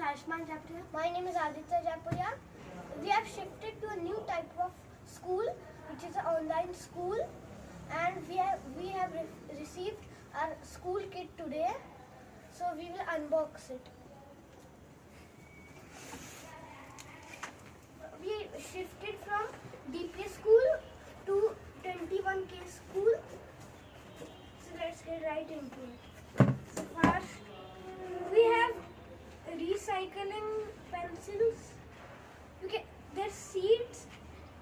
Ayushman Japuria. My name is Aditya Japuria. We have shifted to a new type of school, which is an online school, and we have received our school kit today. So we will unbox it. We shifted from DP school to 21K school. So let's get right into it. So first, we have recycling pencils. Okay, there's seeds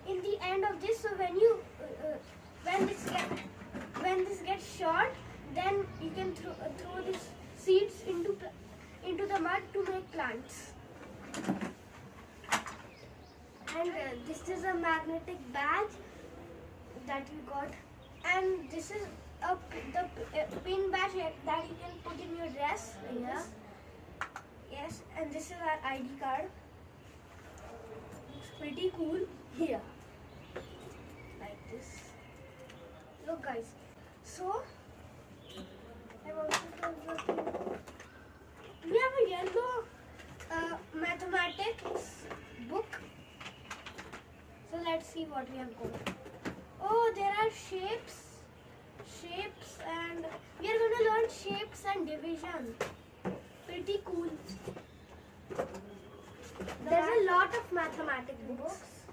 in the end of this. So when this gets short, then you can throw these seeds into the mud to make plants. And this is a magnetic badge that we got, and this is the pin badge that you can put in your dress. Like this. Yes, and this is our ID card. It's pretty cool. Here, like this. Look, guys. So I want to we have a yellow mathematics book. So let's see what we have got. Oh, there are shapes, and we are going to learn shapes and division. Pretty cool. There's a lot of mathematics books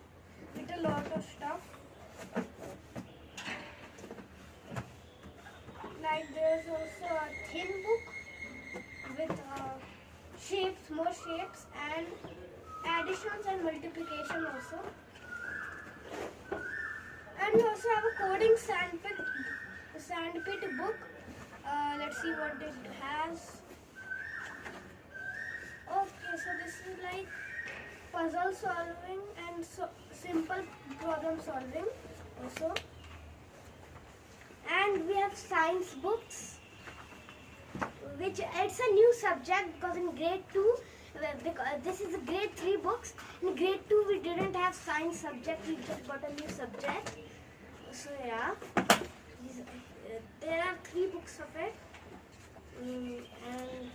with a lot of stuff. Like there's also a thin book with shapes, more shapes, and additions and multiplication also. And we also have a coding sandpit book. Let's see what it has. Okay, so this is like puzzle solving and simple problem solving also. And we have science books, which it's a new subject because in grade 2, because this is a grade 3 books. In grade 2 we didn't have science subject, we just got a new subject. So yeah, there are 3 books of it. And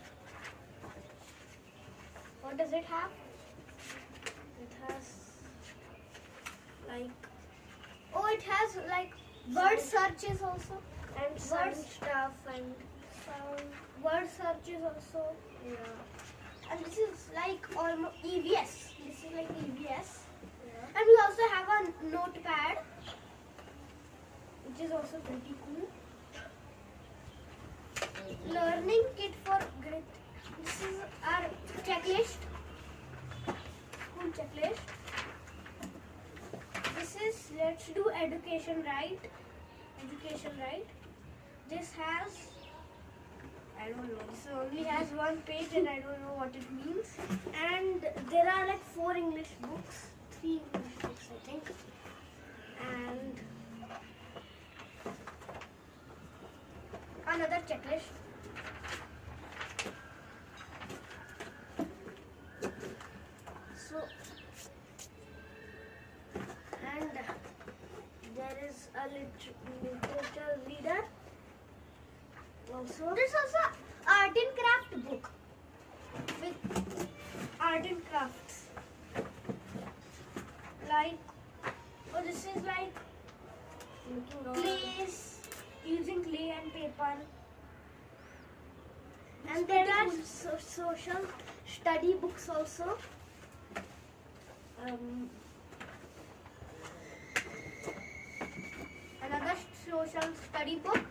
what does it have? It has it has like word searches also, and word stuff, and word searches also. Yeah. And this is like almost EVS. This is like EVS. Yeah. And we also have a notepad, which is also pretty cool. Learning kit for grade. This is our checklist. School checklist. This is let's do education right. Education right. This has, I don't know. This only has 1 page and I don't know what it means. And there are like 4 English books, 3 English books I think. And another checklist. So, and there is a literature reader. Also, there's also art and craft book with art and crafts. Like, this is like clays, using clay and paper. And there are social study books also. Another social study book.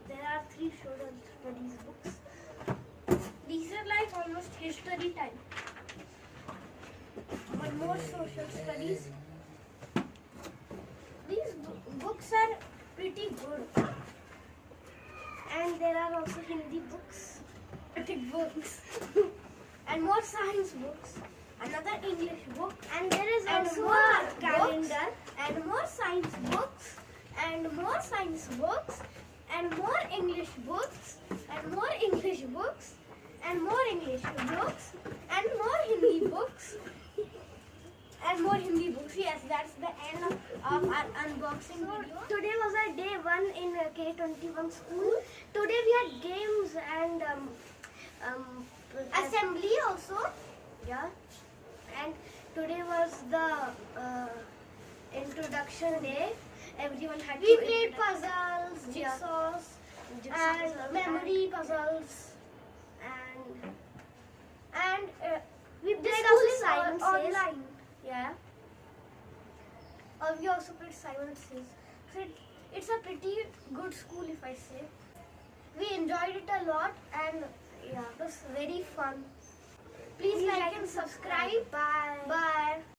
There are 3 social studies books. These are like almost history type. But more social studies. These books are pretty good. And there are also Hindi books, books, and more science books. Another English book, and there is also more calendar, and more science books, and more science books, and more English books, and more English books, and more English books, and more Hindi books, and more Hindi books. Yes, that's the end of our unboxing video. Today was our day 1 in K21 school. Today we had games and assembly. assembly also. Yeah. And today was the introduction day. Everyone had we played puzzles, jigsaws, and memory puzzles, and we played also Simon Says online. Yeah. We also played Simon Says. So it's a pretty good school, if I say. We enjoyed it a lot, and yeah, it was very fun. Please like and subscribe. Bye. Bye.